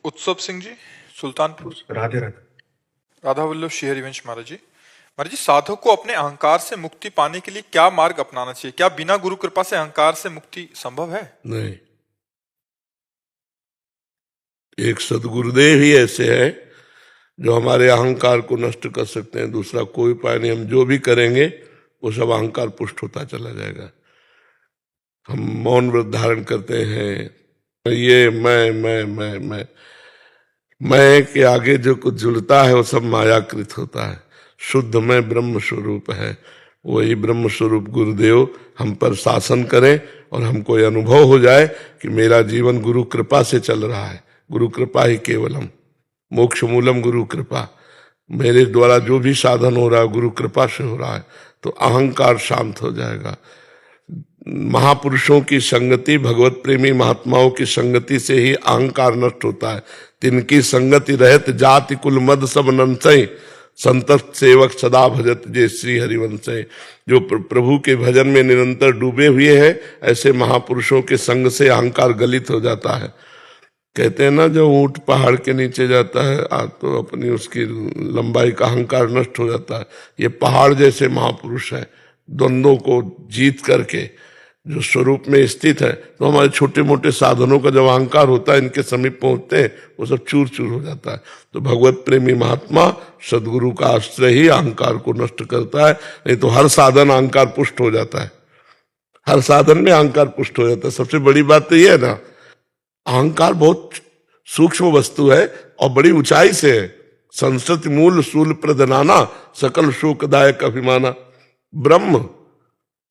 उत्सव सिंह जी, सुल्तानपुर। राधे राधे। राधा वल्लभ श्री हरिवंश महाराज जी। महाराज जी, साधक को अपने अहंकार से मुक्ति पाने के लिए क्या मार्ग अपनाना चाहिए? क्या बिना गुरु कृपा से अहंकार से मुक्ति संभव है? नहीं, एक सदगुरुदेव ही ऐसे है जो हमारे अहंकार को नष्ट कर सकते हैं। दूसरा कोई उपाय नहीं। हम जो भी करेंगे वो सब अहंकार पुष्ट होता चला जाएगा। हम मौन व्रत धारण करते हैं, ये मैं के आगे जो कुछ जुड़ता है वो सब मायाकृत होता है। शुद्ध में ब्रह्म स्वरूप है। वही ब्रह्म स्वरूप गुरुदेव हम पर शासन करें और हमको ये अनुभव हो जाए कि मेरा जीवन गुरु कृपा से चल रहा है। गुरु कृपा ही केवलम मोक्ष मूलम गुरु कृपा। मेरे द्वारा जो भी साधन हो रहा है गुरु कृपा से हो रहा है, तो अहंकार शांत हो जाएगा। महापुरुषों की संगति, भगवत प्रेमी महात्माओं की संगति से ही अहंकार नष्ट होता है। तिनकी संगति रहत जाति कुल मद सब नंसय, संत सेवक सदा भजत जय श्री हरिवंश। जो प्रभु के भजन में निरंतर डूबे हुए हैं, ऐसे महापुरुषों के संग से अहंकार गलित हो जाता है। कहते हैं ना, जो ऊंट पहाड़ के नीचे जाता है तो अपनी उसकी लंबाई का अहंकार नष्ट हो जाता है। ये पहाड़ जैसे महापुरुष है, द्वंद्वों को जीत करके जो स्वरूप में स्थित है। तो हमारे छोटे मोटे साधनों का जब अहंकार होता है, इनके समीप पहुंचते हैं, वो सब चूर चूर हो जाता है। तो भगवत प्रेमी महात्मा सदगुरु का आश्रय ही अहंकार को नष्ट करता है। नहीं तो हर साधन अहंकार पुष्ट हो जाता है। हर साधन में अहंकार पुष्ट हो जाता है। सबसे बड़ी बात तो ये है ना, अहंकार बहुत सूक्ष्म वस्तु है और बड़ी ऊंचाई से है। संस्कृति मूल सूल प्रदनाना, सकल शोकदायक अभिमाना। ब्रह्म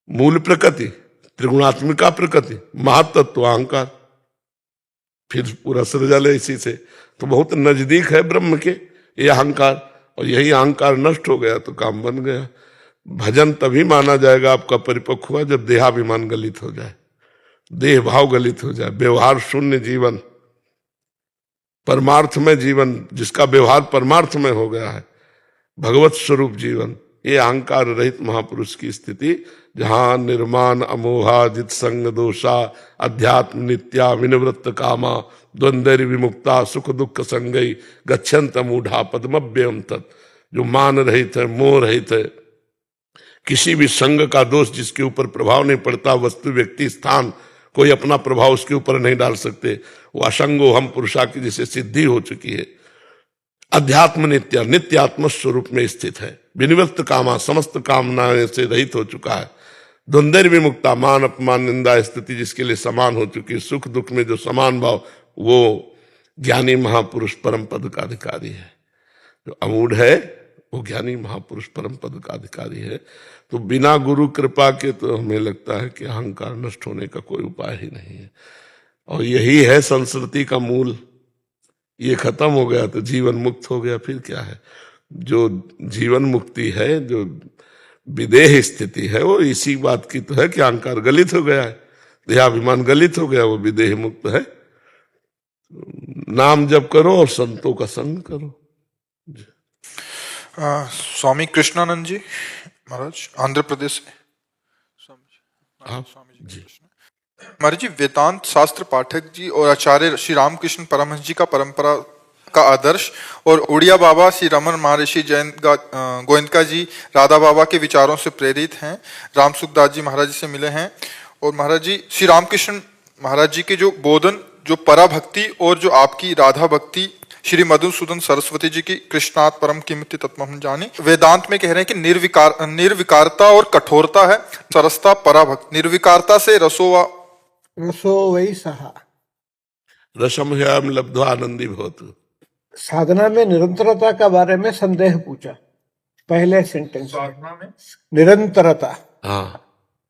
मूल प्रकृति, त्रिगुणात्मिका प्रकृति, महातत्व अहंकार, फिर पूरा सृजालय इसी से। तो बहुत नजदीक है ब्रह्म के ये अहंकार। और यही अहंकार नष्ट हो गया तो काम बन गया। भजन तभी माना जाएगा आपका परिपक्व हुआ जब देहाभिमान गलित हो जाए, देह भाव गलित हो जाए, व्यवहार शून्य जीवन, परमार्थ में जीवन, जिसका व्यवहार परमार्थ में हो गया है, भगवत स्वरूप जीवन। ये अहंकार रहित महापुरुष की स्थिति, जहां निर्माण अमोहा जित संग दोषा अध्यात्म नित्या विनिवृत्त कामा द्वंद्व विमुक्ता सुख दुख संगई गच्छन्त मूढ़ा पद्मभ्यम तत्। जो मान रहित है, मोह रहित है, किसी भी संग का दोष जिसके ऊपर प्रभाव नहीं पड़ता, वस्तु व्यक्ति स्थान कोई अपना प्रभाव उसके ऊपर नहीं डाल सकते, वो असंगो हम पुरुषा की जिसे सिद्धि हो चुकी है। अध्यात्म नित्य, नित्य आत्म स्वरूप में स्थित है। विनिवृत्त कामा, समस्त कामनाएं से रहित हो चुका है। द्वंद्व विमुक्ता, मान अपमान निंदा स्थिति जिसके लिए समान हो चुकी है। सुख दुख में जो समान भाव, वो ज्ञानी महापुरुष परम पद का अधिकारी है। जो अमूढ़ है वो ज्ञानी महापुरुष परम पद का अधिकारी है। तो बिना गुरु कृपा के तो हमें लगता है कि अहंकार नष्ट होने का कोई उपाय ही नहीं है। और यही है संस्कृति का मूल। ये खत्म हो गया तो जीवन मुक्त हो गया। फिर क्या है? जो जीवन मुक्ति है, जो विदेह स्थिति है, वो इसी बात की तो है कि अहंकार गलित हो गया है, देहाभिमान गलित हो गया, वो विदेह मुक्त है। नाम जप करो और संतों का संग करो। स्वामी कृष्णानंद जी महाराज, आंध्र प्रदेश से। स्वामी जी महाराज जी, वेदांत शास्त्र पाठक जी और आचार्य श्री रामकृष्ण परमहंस जी का परंपरा का आदर्श और उड़िया बाबा श्री रमन महर्षि जैन गोविंदका जी राधा बाबा के विचारों से प्रेरित हैं। राम सुखदास जी महाराज जी से मिले हैं। और महाराज जी, श्री रामकृष्ण महाराज जी के जो बोधन, जो पराभक्ति और जो आपकी राधा भक्ति, श्री मधुसूदन सरस्वती जी की कृष्णात् परम किमिति तत्त्वम् जानी, वेदांत में कह रहे हैं कि निर्विकारता और कठोरता है सरसता पराभक्ति। निर्विकारता से रसो वै सहा रसम ह्याम लब्ध्वा आनंदी भवतु। साधना में निरंतरता का बारे में संदेह पूछा पहले सेंटेंस में। निरंतरता, हाँ,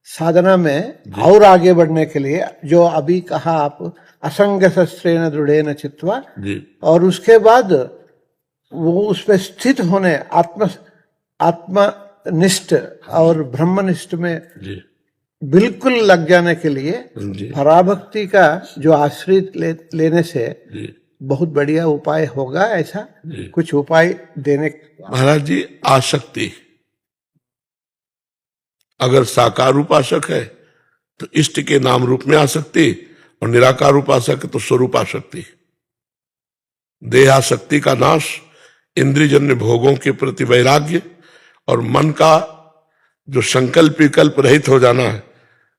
साधना में और आगे बढ़ने के लिए जो अभी कहा आप, असंग शस्त्रेण दृढ़ेन चित्वा, और उसके बाद वो उस पर स्थित होने, आत्मनिष्ठ और ब्रह्मनिष्ठ में बिल्कुल लग जाने के लिए पराभक्ति का जो आश्रित लेने से बहुत बढ़िया उपाय होगा। ऐसा कुछ उपाय देने। महाराज जी, आसक्ति, अगर साकार उपासक है तो इष्ट के नाम रूप में आसक्ति, और निराकार उपासक है तो स्वरूप आसक्ति। देहासक्ति का नाश, इंद्रियजन्य भोगों के प्रति वैराग्य और मन का जो संकल्प विकल्प रहित हो जाना है।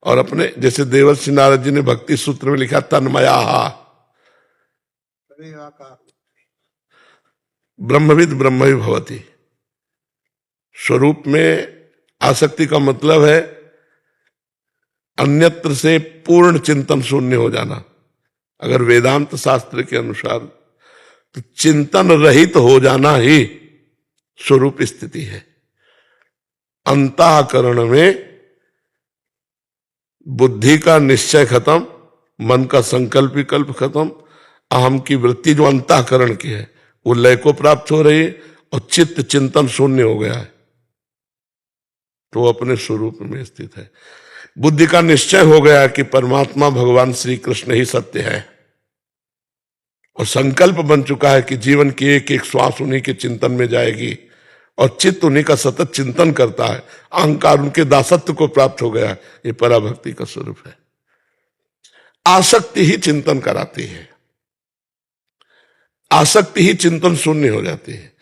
और अपने जैसे देवर्षि नारद जी ने भक्ति सूत्र में लिखा तन्मया ब्रह्मविद ब्रह्म भवति। स्वरूप में आसक्ति का मतलब है अन्यत्र से पूर्ण चिंतन शून्य हो जाना। अगर वेदांत शास्त्र के अनुसार तो चिंतन रहित हो जाना ही स्वरूप स्थिति है। अंतःकरण में बुद्धि का निश्चय खत्म, मन का संकल्प विकल्प खत्म, अहम की वृत्ति जो अंतःकरण की है वो लय को प्राप्त हो रही है और चित्त चिंतन शून्य हो गया है, तो वो अपने स्वरूप में स्थित है। बुद्धि का निश्चय हो गया कि परमात्मा भगवान श्री कृष्ण ही सत्य है और संकल्प बन चुका है कि जीवन की एक एक श्वास उन्हीं के चिंतन में जाएगी और चित्त उन्हीं का सतत चिंतन करता है। अहंकार उनके दासत्व को प्राप्त हो गया। ये पराभक्ति का स्वरूप है। आसक्ति ही चिंतन कराती है, आसक्ति ही चिंतन शून्य हो जाती है।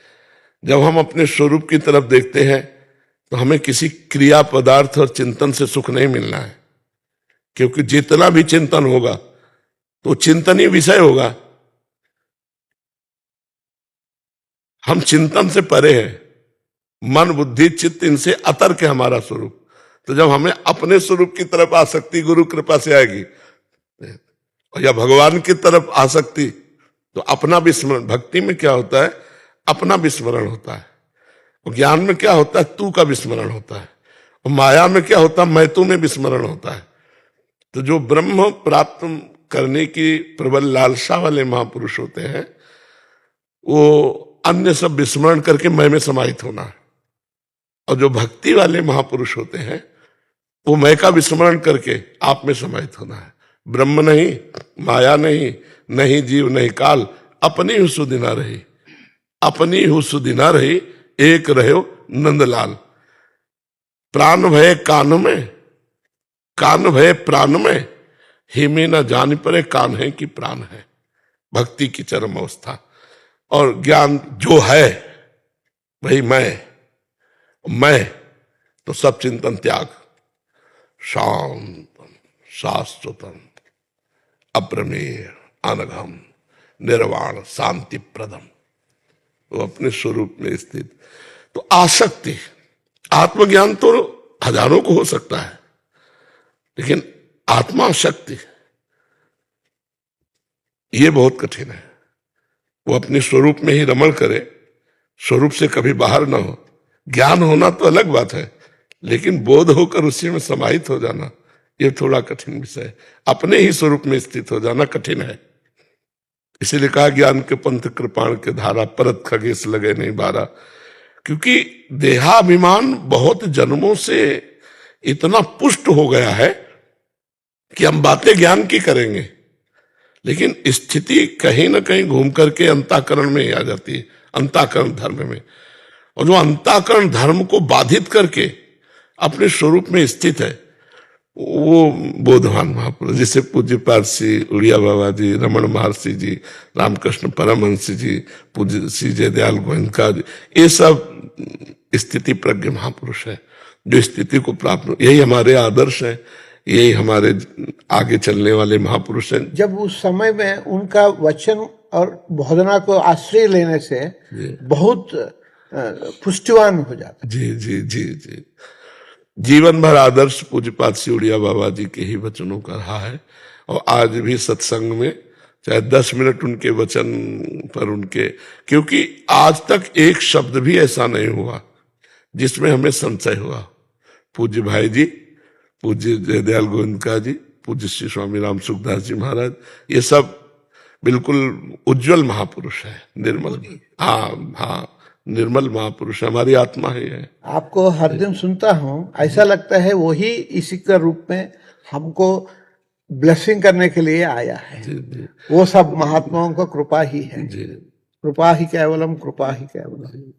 जब हम अपने स्वरूप की तरफ देखते हैं तो हमें किसी क्रिया पदार्थ और चिंतन से सुख नहीं मिलना है, क्योंकि जितना भी चिंतन होगा तो चिंतन ही विषय होगा। हम चिंतन से परे हैं, मन बुद्धि चित्त इनसे अतर्क है हमारा स्वरूप। तो जब हमें अपने स्वरूप की तरफ आसक्ति गुरु कृपा से आएगी या भगवान की तरफ आसक्ति, तो अपना विस्मरण। भक्ति में क्या होता है? अपना विस्मरण होता है। और ज्ञान में क्या होता है? तू का विस्मरण होता है। और माया में क्या होता है? मैं तू में विस्मरण होता है। तो जो ब्रह्म प्राप्त करने की प्रबल लालसा वाले महापुरुष होते हैं, वो अन्य सब विस्मरण करके मैं में समाहित होना है। और जो भक्ति वाले महापुरुष होते हैं, वो मैं का विस्मरण करके आप में समाहित होना है। ब्रह्म नहीं, माया नहीं, नहीं जीव नहीं काल, अपनी हु सुदिना रही, अपनी हु सुदिना रही, एक रहो नंदलाल। प्राण भय कान में, कान भय प्राण में, हिमे न जान पड़े कान है कि प्राण है। भक्ति की चरम अवस्था। और ज्ञान जो है वही मैं तो सब चिंतन त्याग, शांतम शाश्वतम अप्रमेय अनघम निर्वाण शांति प्रदम, वो अपने स्वरूप में स्थित। तो आसक्ति, आत्मज्ञान तो हजारों को हो सकता है, लेकिन आत्मा शक्ति ये बहुत कठिन है। वो अपने स्वरूप में ही रमण करे, स्वरूप से कभी बाहर ना हो। ज्ञान होना तो अलग बात है, लेकिन बोध होकर उसी में समाहित हो जाना ये थोड़ा कठिन विषय है। अपने ही स्वरूप में स्थित हो जाना कठिन है। इसीलिए कहा ज्ञान के पंथ कृपाण के धारा, परत खगेश लगे नहीं बारा। क्योंकि देहाभिमान बहुत जन्मों से इतना पुष्ट हो गया है कि हम बातें ज्ञान की करेंगे, लेकिन स्थिति कहीं ना कहीं घूम करके अंतःकरण में ही आ जाती है, अंतःकरण धर्म में। और जो अंतःकरण धर्म को बाधित करके अपने स्वरूप में स्थित है, वो बोधवान महापुरुष, जिसे पूज्य पारसी उड़िया बाबा जी, रमण महर्षि जी, रामकृष्ण परमहंस जी, पूज्य श्री जयदयाल गोयनका जी, ये सब स्थिति प्रज्ञ महापुरुष है जो स्थिति को प्राप्त। यही हमारे आदर्श है, यही हमारे आगे चलने वाले महापुरुष हैं। जब उस समय में उनका वचन और बोधना को आश्रय लेने से बहुत पुष्टिवान हो जाता। जी जी जी जी। जीवन भर आदर्श पूज्यपाद श्री उड़िया बाबा जी के ही वचनों का रहा है। और आज भी सत्संग में चाहे 10 मिनट उनके वचन पर उनके, क्योंकि आज तक एक शब्द भी ऐसा नहीं हुआ जिसमें हमें संशय हुआ। पूज्य भाई जी, पूज्य जयदयाल गोविंदका जी, पूज्य श्री स्वामी राम सुखदास जी महाराज, ये सब बिल्कुल उज्जवल महापुरुष है, निर्मल। हाँ, निर्मल महापुरुष हमारी आत्मा ही है। आपको हर दिन सुनता हूँ, ऐसा लगता है वही इसी का रूप में हमको ब्लेसिंग करने के लिए आया है। जी, जी। वो सब महात्माओं का कृपा ही है। जी। कृपा ही केवलम, कृपा ही केवलम।